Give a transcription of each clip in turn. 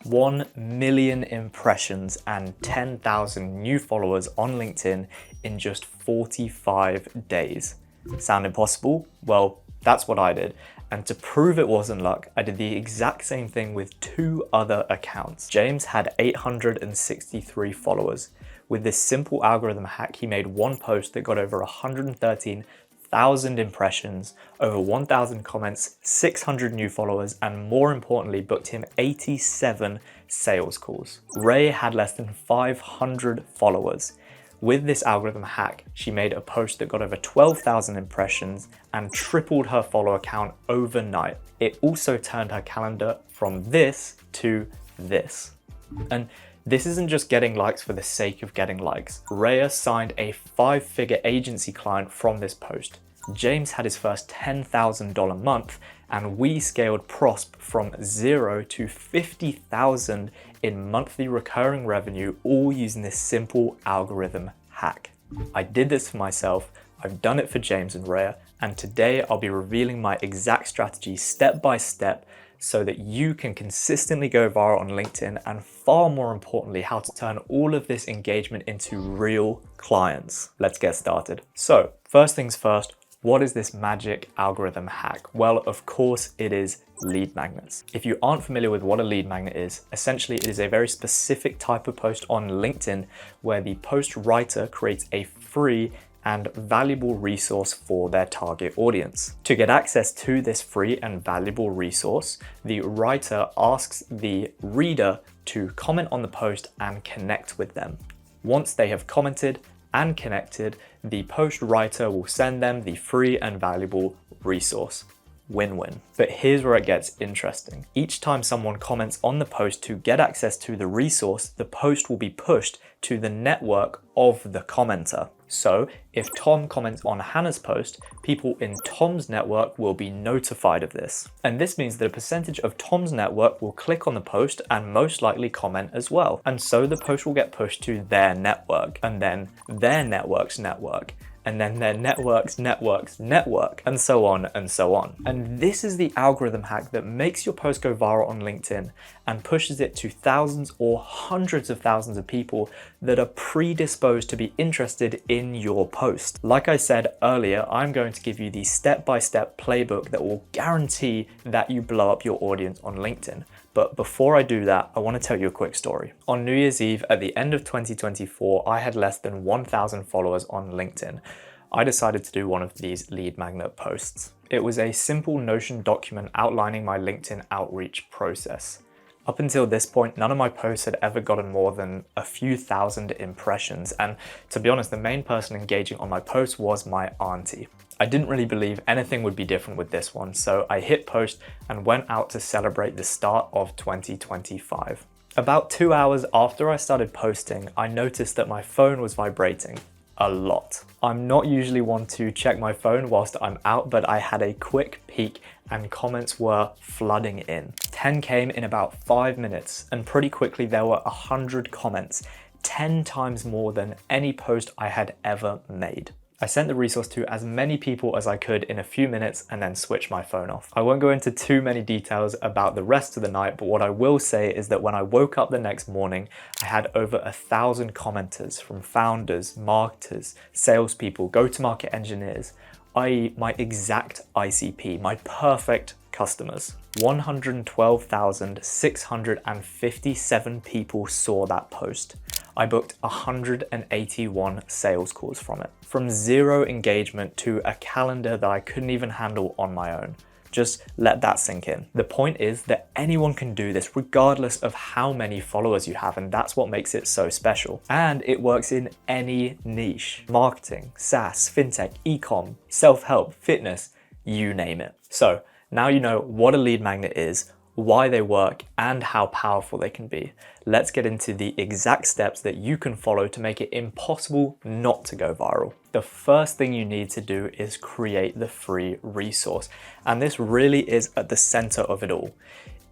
1 million impressions and 10,000 new followers on LinkedIn in just 45 days. Sound impossible? Well, that's what I did. And to prove it wasn't luck, I did the exact same thing with 2 other accounts. James had 863 followers. With this simple algorithm hack, he made one post that got over 113,000 impressions, over 1,000 comments, 600 new followers, and more importantly, booked him 87 sales calls. Ray had less than 500 followers. With this algorithm hack, she made a post that got over 12,000 impressions and tripled her follower count overnight. It also turned her calendar from this to this. And this isn't just getting likes for the sake of getting likes. Rhea signed a 5-figure agency client from this post. James had his first $10,000 month, and we scaled Prosp from 0 to 50,000 in monthly recurring revenue, all using this simple algorithm hack. I did this for myself, I've done it for James and Rhea, and today I'll be revealing my exact strategy step by step so that you can consistently go viral on LinkedIn, and far more importantly, how to turn all of this engagement into real clients. Let's get started. So first things first, what is this magic algorithm hack? Well, of course it is lead magnets. If you aren't familiar with what a lead magnet is, essentially it is a very specific type of post on LinkedIn where the post writer creates a free and valuable resource for their target audience. To get access to this free and valuable resource, the writer asks the reader to comment on the post and connect with them. Once they have commented and connected, the post writer will send them the free and valuable resource. Win-win. But here's where it gets interesting. Each time someone comments on the post to get access to the resource, the post will be pushed to the network of the commenter. So if Tom comments on Hannah's post, people in Tom's network will be notified of this. And this means that a percentage of Tom's network will click on the post and most likely comment as well. And so the post will get pushed to their network, and then their network's network, and then their network, and so on and so on. And this is the algorithm hack that makes your post go viral on LinkedIn and pushes it to thousands or hundreds of thousands of people that are predisposed to be interested in your post. Like I said earlier, I'm going to give you the step-by-step playbook that will guarantee that you blow up your audience on LinkedIn. But before I do that, I want to tell you a quick story. On New Year's Eve at the end of 2024, I had less than 1,000 followers on LinkedIn. I decided to do one of these lead magnet posts. It was a simple Notion document outlining my LinkedIn outreach process. Up until this point, none of my posts had ever gotten more than a few thousand impressions, and to be honest, the main person engaging on my post was my auntie. I didn't really believe anything would be different with this one, so I hit post and went out to celebrate the start of 2025. About 2 hours after I started posting, I noticed that my phone was vibrating a lot. I'm not usually one to check my phone whilst I'm out, but I had a quick peek and comments were flooding in. 10 came in about 5 minutes, and pretty quickly there were 100 comments, 10 times more than any post I had ever made. I sent the resource to as many people as I could in a few minutes and then switched my phone off. I won't go into too many details about the rest of the night, but what I will say is that when I woke up the next morning, I had over 1,000 commenters from founders, marketers, salespeople, go-to-market engineers, i.e. my exact ICP, my perfect customers. 112,657 people saw that post. I booked 181 sales calls from it. From 0 engagement to a calendar that I couldn't even handle on my own. Just let that sink in. The point is that anyone can do this regardless of how many followers you have, and that's what makes it so special. And it works in any niche. Marketing, SaaS, fintech, e-com, self-help, fitness, you name it. So now you know what a lead magnet is, why they work, and how powerful they can be. Let's get into the exact steps that you can follow to make it impossible not to go viral. The first thing you need to do is create the free resource. And this really is at the center of it all.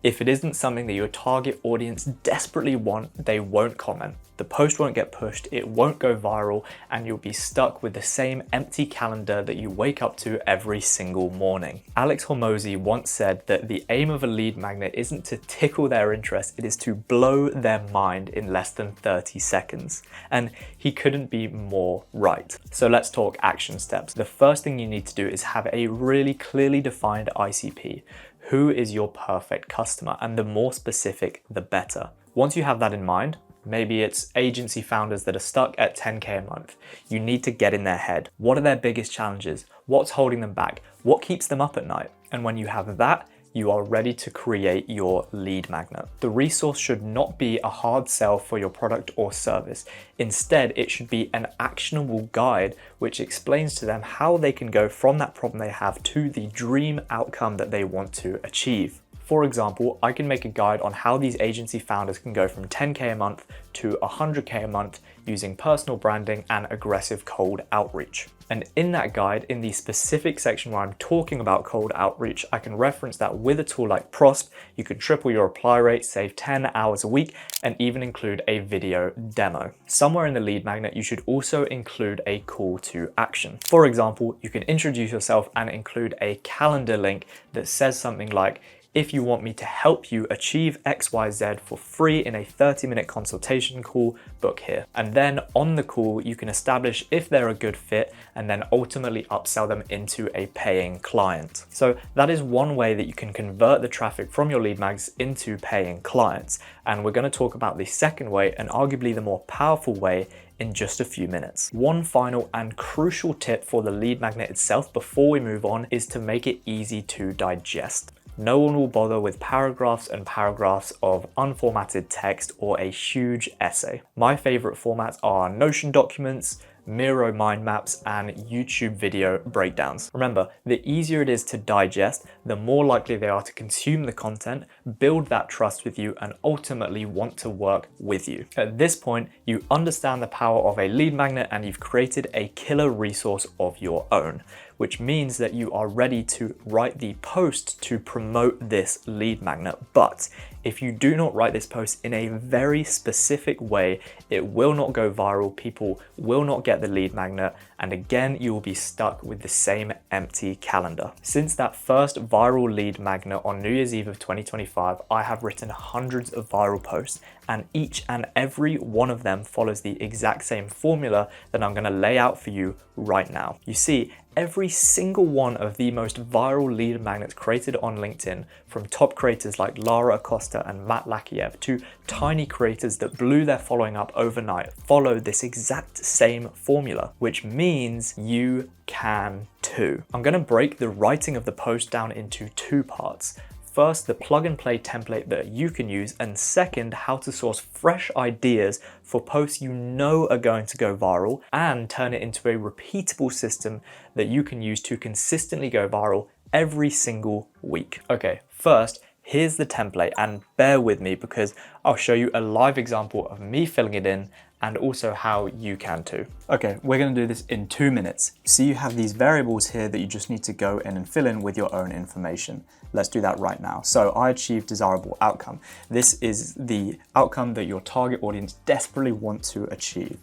If it isn't something that your target audience desperately want, they won't comment. The post won't get pushed, it won't go viral, and you'll be stuck with the same empty calendar that you wake up to every single morning. Alex Hormozy once said that the aim of a lead magnet isn't to tickle their interest, it is to blow their mind in less than 30 seconds. And he couldn't be more right. So let's talk action steps. The first thing you need to do is have a really clearly defined ICP. Who is your perfect customer? And the more specific, the better. Once you have that in mind, maybe it's agency founders that are stuck at 10K a month. You need to get in their head. What are their biggest challenges? What's holding them back? What keeps them up at night? And when you have that, you are ready to create your lead magnet. The resource should not be a hard sell for your product or service. Instead, it should be an actionable guide which explains to them how they can go from that problem they have to the dream outcome that they want to achieve. For example, I can make a guide on how these agency founders can go from 10K a month to 100K a month using personal branding and aggressive cold outreach. And in that guide, in the specific section where I'm talking about cold outreach, I can reference that with a tool like Prosp, you can triple your reply rate, save 10 hours a week, and even include a video demo. Somewhere in the lead magnet, you should also include a call to action. For example, you can introduce yourself and include a calendar link that says something like, if you want me to help you achieve XYZ for free in a 30-minute consultation call, book here. And then on the call, you can establish if they're a good fit and then ultimately upsell them into a paying client. So that is one way that you can convert the traffic from your lead mags into paying clients. And we're going to talk about the second way, and arguably the more powerful way, in just a few minutes. One final and crucial tip for the lead magnet itself before we move on is to make it easy to digest. No one will bother with paragraphs and paragraphs of unformatted text or a huge essay. My favorite formats are Notion documents, Miro mind maps, and YouTube video breakdowns. Remember, the easier it is to digest, the more likely they are to consume the content, build that trust with you, and ultimately want to work with you. At this point, you understand the power of a lead magnet and you've created a killer resource of your own, which means that you are ready to write the post to promote this lead magnet. But if you do not write this post in a very specific way, it will not go viral, people will not get the lead magnet, and again, you will be stuck with the same empty calendar. Since that first viral lead magnet on New Year's Eve of 2025, I have written hundreds of viral posts, and each and every one of them follows the exact same formula that I'm gonna lay out for you right now. You see, every single one of the most viral lead magnets created on LinkedIn, from top creators like Lara Acosta and Matt Lakiev to tiny creators that blew their following up overnight, followed this exact same formula, which means you can too. I'm going to break the writing of the post down into two parts. First, the plug and play template that you can use, and second, how to source fresh ideas for posts you know are going to go viral and turn it into a repeatable system that you can use to consistently go viral every single week. Okay, first, here's the template, and bear with me because I'll show you a live example of me filling it in and also how you can too. Okay, we're gonna do this in 2 minutes. See, you have these variables here that you just need to go in and fill in with your own information. Let's do that right now. So I achieved desirable outcome. This is the outcome that your target audience desperately want to achieve.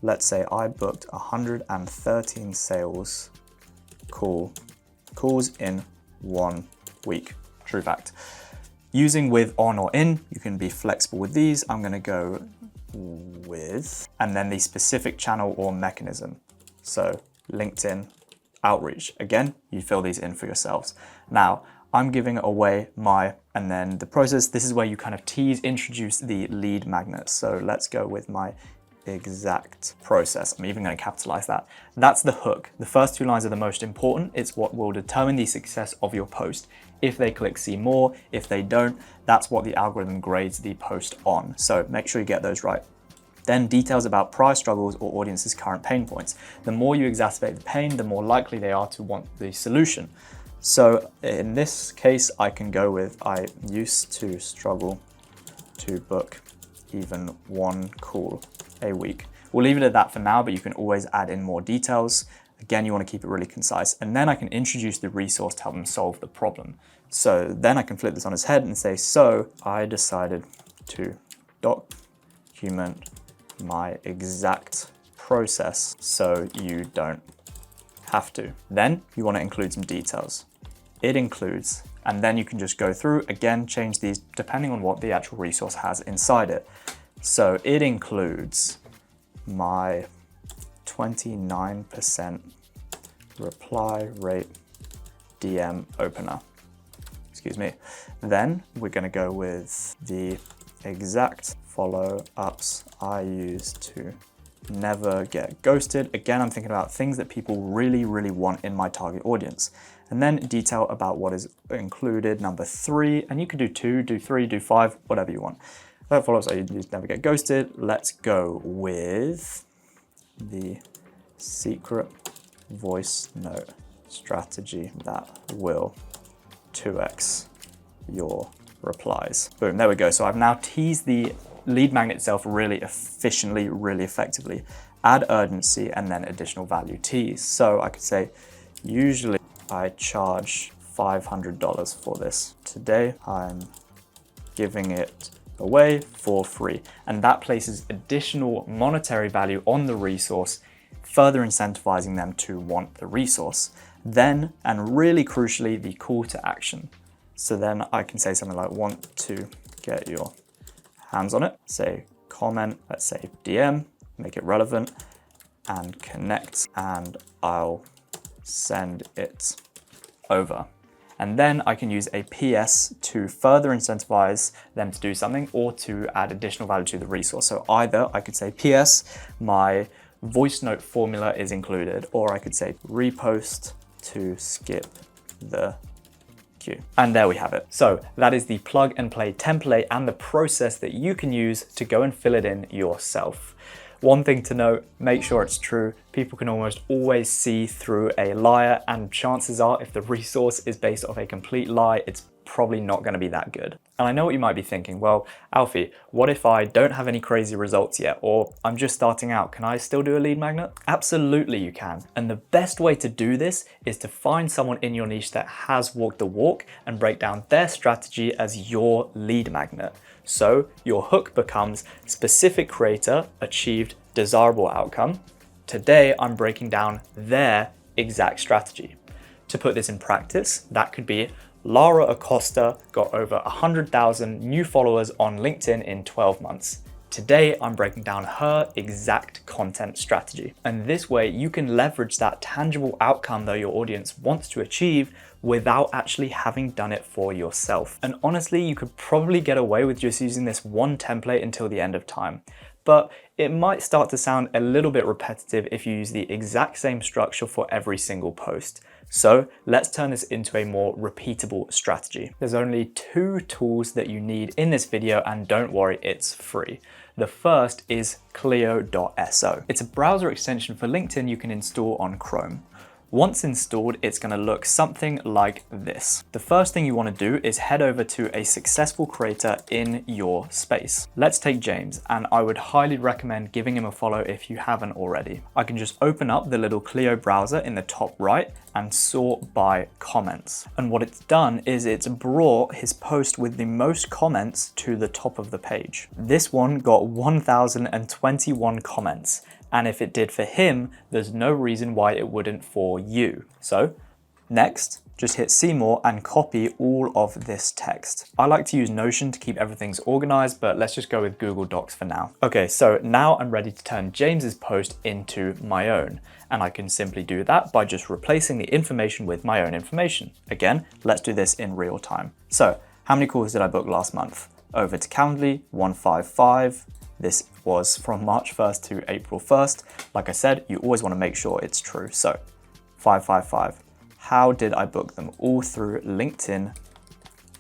Let's say I booked 113 sales calls in 1 week. True fact. Using with, on, or in, you can be flexible with these. I'm gonna go with, and then the specific channel or mechanism. So LinkedIn outreach. Again, you fill these in for yourselves. Now, I'm giving away my, and then the process, this is where you kind of introduce the lead magnet. So let's go with my exact process. I'm even going to capitalize that. That's the hook. The first 2 lines are the most important. It's what will determine the success of your post. If they click see more, if they don't, that's what the algorithm grades the post on. So make sure you get those right. Then details about prior struggles or audience's current pain points. The more you exacerbate the pain, the more likely they are to want the solution. So in this case, I can go with, I used to struggle to book even 1 call a week. We'll leave it at that for now, but you can always add in more details. Again, you want to keep it really concise. And then I can introduce the resource to help them solve the problem. So then I can flip this on its head and say, so I decided to document my exact process so you don't have to. Then you want to include some details. It includes, and then you can just go through, again, change these depending on what the actual resource has inside it. So it includes my 29% reply rate DM opener. Excuse me. Then we're going to go with the exact follow-ups I use to never get ghosted. Again, I'm thinking about things that people really, really want in my target audience. And then detail about what is included, number 3, and you can do 2, do 3, do 5, whatever you want. That follows I use to never get ghosted. Let's go with the secret voice note strategy that will 2x your replies. Boom, there we go. So I've now teased the lead magnet itself really efficiently, really effectively. Add urgency and then additional value tease. So I could say, usually I charge $500 for this. Today I'm giving it away for free. And that places additional monetary value on the resource, further incentivizing them to want the resource. Then, and really crucially, the call to action. So then I can say something like, want to get your hands on it, say comment, let's say DM, make it relevant, and connect, and I'll send it over. And then I can use a PS to further incentivize them to do something or to add additional value to the resource. So either I could say, PS, my voice note formula is included, or I could say repost to skip the queue. And there we have it. So that is the plug and play template and the process that you can use to go and fill it in yourself. One thing to note, make sure it's true. People can almost always see through a liar, and chances are if the resource is based off a complete lie, it's probably not going to be that good. And I know what you might be thinking, well, Alfie, what if I don't have any crazy results yet, or I'm just starting out, can I still do a lead magnet? Absolutely you can. And the best way to do this is to find someone in your niche that has walked the walk and break down their strategy as your lead magnet. So your hook becomes specific creator achieved desirable outcome. Today I'm breaking down their exact strategy. To put this in practice, that could be Lara Acosta got over 100,000 new followers on LinkedIn in 12 months. Today, I'm breaking down her exact content strategy. And this way you can leverage that tangible outcome that your audience wants to achieve without actually having done it for yourself. And honestly, you could probably get away with just using this one template until the end of time. But it might start to sound a little bit repetitive if you use the exact same structure for every single post. So let's turn this into a more repeatable strategy. There's only 2 tools that you need in this video, and don't worry, it's free. The first is Clio.so. It's a browser extension for LinkedIn you can install on Chrome. Once installed, it's going to look something like this. The first thing you want to do is head over to a successful creator in your space. Let's take James, and I would highly recommend giving him a follow if you haven't already. I can just open up the little Clio browser in the top right and sort by comments. And what it's done is it's brought his post with the most comments to the top of the page. This one got 1,021 comments. And if it did for him, there's no reason why it wouldn't for you. So next, just hit see more and copy all of this text. I like to use Notion to keep everything organized, but let's just go with Google Docs for now. Okay, so now I'm ready to turn James's post into my own. And I can simply do that by just replacing the information with my own information. Again, let's do this in real time. So how many calls did I book last month? Over to Calendly, 155. This was from March 1st to April 1st. Like I said, you always want to make sure it's true. So 555. How did I book them? All through LinkedIn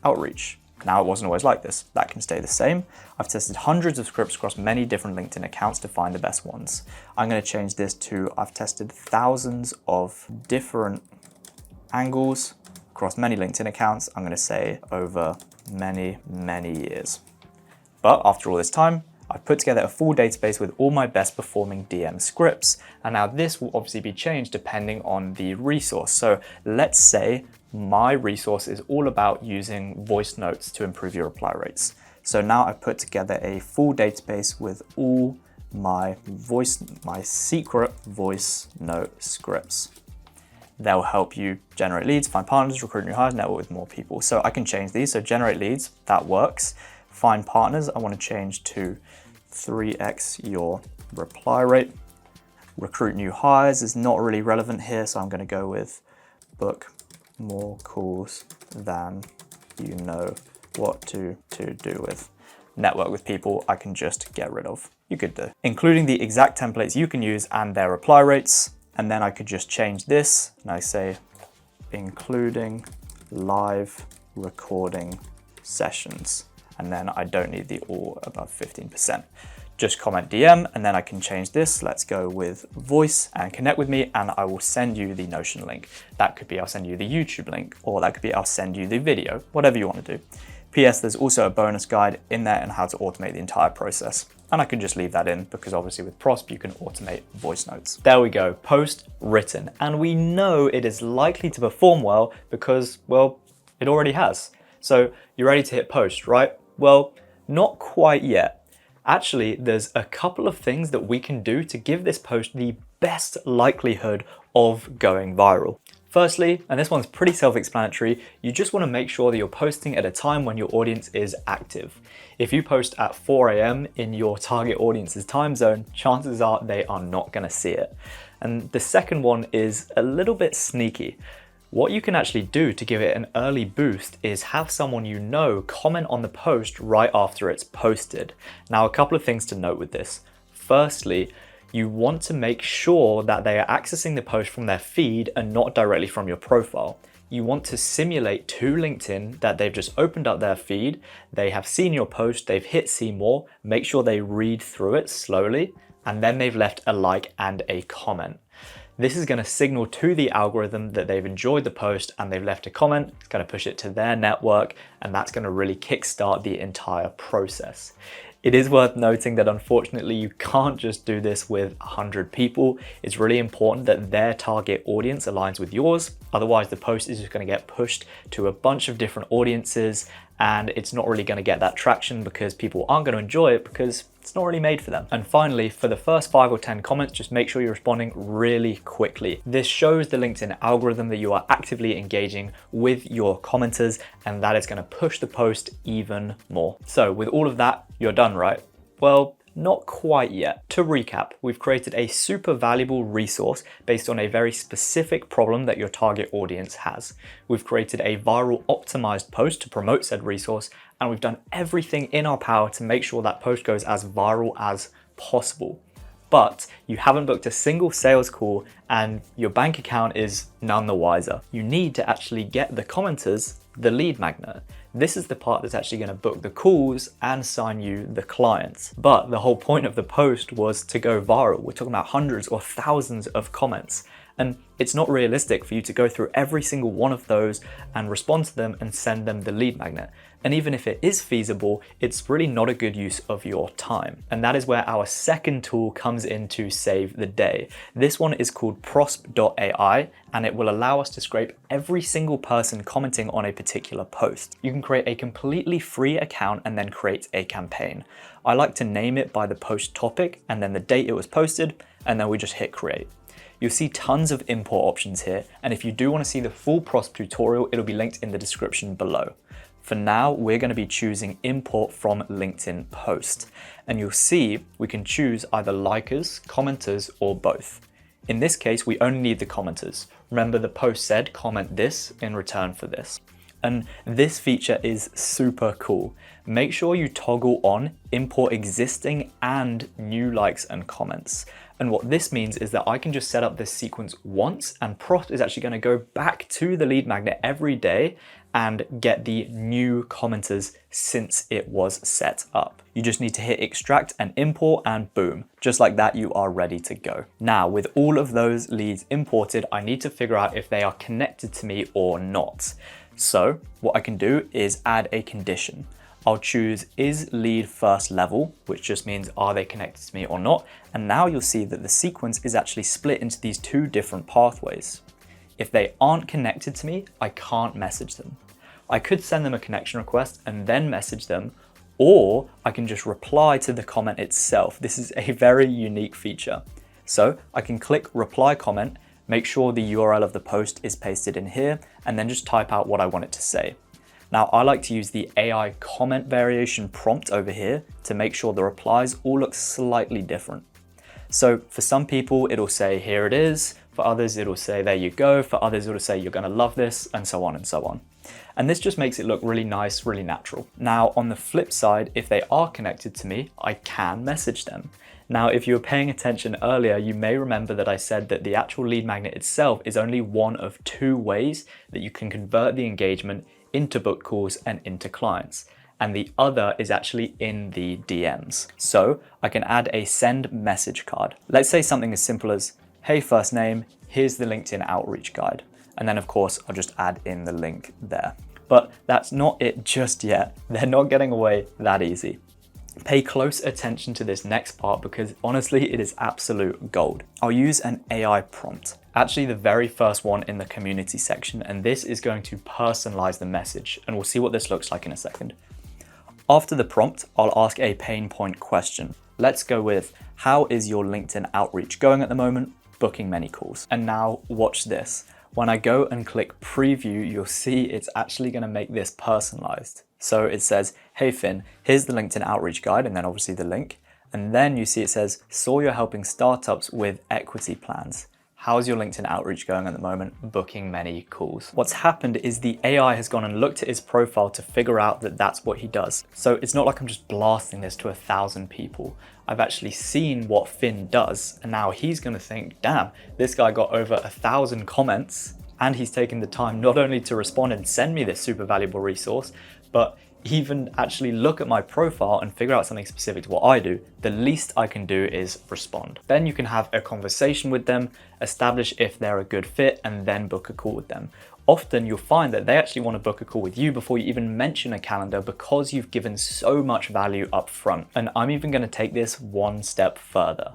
outreach. Now, it wasn't always like this. That can stay the same. I've tested hundreds of scripts across many different LinkedIn accounts to find the best ones. I'm going to change this to I've tested thousands of different angles across many LinkedIn accounts. I'm going to say over many, many years. But after all this time, I've put together a full database with all my best performing DM scripts. And now this will obviously be changed depending on the resource. So let's say my resource is all about using voice notes to improve your reply rates. So now I've put together a full database with all my secret voice note scripts. They'll help you generate leads, find partners, recruit new hires, network with more people. So I can change these. So generate leads, that works. Find partners, I want to change to 3x your reply rate. Recruit new hires is not really relevant here, so I'm going to go with book more calls than you know what to do with. Network with people, I can just get rid of. You could do. Including the exact templates you can use and their reply rates. And then I could just change this and I say, including live recording sessions. And then I don't need the all above 15%. Just comment DM and then I can change this. Let's go with voice and connect with me and I will send you the Notion link. That could be I'll send you the YouTube link, or that could be I'll send you the video, whatever you want to do. PS, there's also a bonus guide in there on how to automate the entire process. And I can just leave that in because obviously with Prosp, you can automate voice notes. There we go, post written. And we know it is likely to perform well because, well, it already has. So you're ready to hit post, right? Well, not quite yet. Actually, there's a couple of things that we can do to give this post the best likelihood of going viral. Firstly, and this one's pretty self-explanatory, you just want to make sure that you're posting at a time when your audience is active. If you post at 4 AM in your target audience's time zone, chances are they are not going to see it. And the second one is a little bit sneaky. What you can actually do to give it an early boost is have someone you know comment on the post right after it's posted. Now, a couple of things to note with this. Firstly, you want to make sure that they are accessing the post from their feed and not directly from your profile. You want to simulate to LinkedIn that they've just opened up their feed, they have seen your post, they've hit see more, make sure they read through it slowly, and then they've left a like and a comment. This is going to signal to the algorithm that they've enjoyed the post and they've left a comment. It's going to push it to their network, and that's going to really kickstart the entire process. It is worth noting that unfortunately you can't just do this with 100 people. It's really important that their target audience aligns with yours. Otherwise the post is just going to get pushed to a bunch of different audiences and it's not really going to get that traction because people aren't going to enjoy it because it's not really made for them. And finally, for the first 5 or 10 comments, just make sure you're responding really quickly. This shows the LinkedIn algorithm that you are actively engaging with your commenters, and that is going to push the post even more. So with all of that, you're done, right? Well, not quite yet. To recap, we've created a super valuable resource based on a very specific problem that your target audience has. We've created a viral optimized post to promote said resource, and we've done everything in our power to make sure that post goes as viral as possible. But you haven't booked a single sales call and your bank account is none the wiser. You need to actually get the commenters the lead magnet. This is the part that's actually going to book the calls and sign you the clients. But the whole point of the post was to go viral. We're talking about hundreds or thousands of comments. And it's not realistic for you to go through every single one of those and respond to them and send them the lead magnet. And even if it is feasible, it's really not a good use of your time. And that is where our second tool comes in to save the day. This one is called Prosp.ai, and it will allow us to scrape every single person commenting on a particular post. You can create a completely free account and then create a campaign. I like to name it by the post topic and then the date it was posted, and then we just hit create. You'll see tons of import options here, and if you do want to see the full Prosp tutorial, it'll be linked in the description below. For now, we're going to be choosing import from LinkedIn post, and you'll see we can choose either likers, commenters, or both. In this case, we only need the commenters. Remember, the post said comment this in return for this. And this feature is super cool. Make sure you toggle on import existing and new likes and comments. And what this means is that I can just set up this sequence once, and Prosp is actually going to go back to the lead magnet every day and get the new commenters since it was set up. You just need to hit extract and import, and boom, just like that, you are ready to go. Now, with all of those leads imported, I need to figure out if they are connected to me or not. So what I can do is add a condition. I'll choose is lead first level, which just means are they connected to me or not. And now you'll see that the sequence is actually split into these two different pathways. If they aren't connected to me, I can't message them. I could send them a connection request and then message them, or I can just reply to the comment itself. This is a very unique feature. So I can click reply comment, make sure the URL of the post is pasted in here, and then just type out what I want it to say. Now I like to use the AI comment variation prompt over here to make sure the replies all look slightly different. So for some people, it'll say, here it is. For others, it'll say, there you go. For others, it'll say, you're gonna love this, and so on and so on. And this just makes it look really nice, really natural. Now, on the flip side, if they are connected to me, I can message them. Now, if you were paying attention earlier, you may remember that I said that the actual lead magnet itself is only one of two ways that you can convert the engagement into book calls and into clients. And the other is actually in the DMs. So I can add a send message card. Let's say something as simple as, hey, first name, here's the LinkedIn outreach guide. And then of course, I'll just add in the link there. But that's not it just yet. They're not getting away that easy. Pay close attention to this next part because honestly, it is absolute gold. I'll use an AI prompt, actually the very first one in the community section, and this is going to personalize the message, and we'll see what this looks like in a second. After the prompt, I'll ask a pain point question. Let's go with, how is your LinkedIn outreach going at the moment? Booking many calls. And now watch this. When I go and click preview, you'll see it's actually gonna make this personalized. So it says, hey Finn, here's the LinkedIn outreach guide, and then obviously the link. And then you see it says, saw you're helping startups with equity plans. How's your LinkedIn outreach going at the moment? Booking many calls. What's happened is the AI has gone and looked at his profile to figure out that that's what he does. So it's not like I'm just blasting this to 1,000 people. I've actually seen what Finn does, and now he's gonna think, damn, this guy got over 1,000 comments, and he's taken the time not only to respond and send me this super valuable resource, but even actually look at my profile and figure out something specific to what I do. The least I can do is respond. Then you can have a conversation with them, establish if they're a good fit, and then book a call with them. Often you'll find that they actually want to book a call with you before you even mention a calendar because you've given so much value up front. And I'm even going to take this one step further.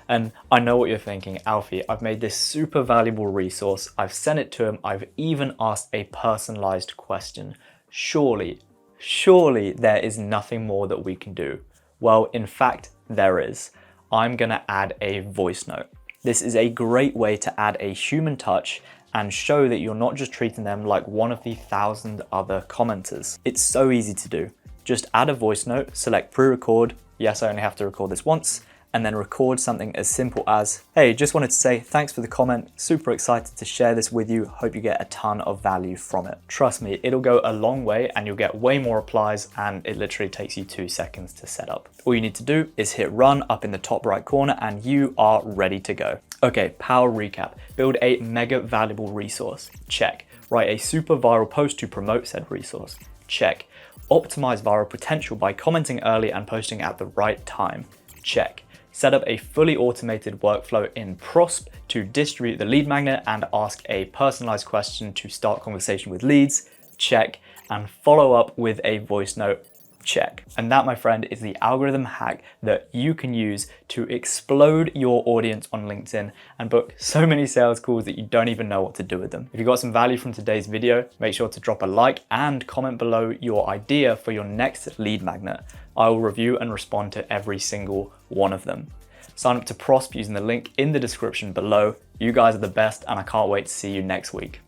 And I know what you're thinking, Alfie, I've made this super valuable resource. I've sent it to him. I've even asked a personalized question. Surely there is nothing more that we can do. Well, in fact, there is. I'm gonna add a voice note. This is a great way to add a human touch and show that you're not just treating them like one of the 1,000 other commenters. It's so easy to do. Just add a voice note, select pre-record. Yes, I only have to record this once, and then record something as simple as, hey, just wanted to say thanks for the comment, super excited to share this with you, hope you get a ton of value from it. Trust me, it'll go a long way and you'll get way more replies, and it literally takes you 2 seconds to set up. All you need to do is hit run up in the top right corner and you are ready to go. Okay, power recap. Build a mega valuable resource. Check. Write a super viral post to promote said resource. Check. Optimize viral potential by commenting early and posting at the right time. Check. Set up a fully automated workflow in Prosp to distribute the lead magnet and ask a personalized question to start conversation with leads. Check. And follow up with a voice note. Check. And that, my friend, is the algorithm hack that you can use to explode your audience on LinkedIn and book so many sales calls that you don't even know what to do with them. If you got some value from today's video, make sure to drop a like and comment below your idea for your next lead magnet. I will review and respond to every single one of them. Sign up to Prosp using the link in the description below. You guys are the best, and I can't wait to see you next week.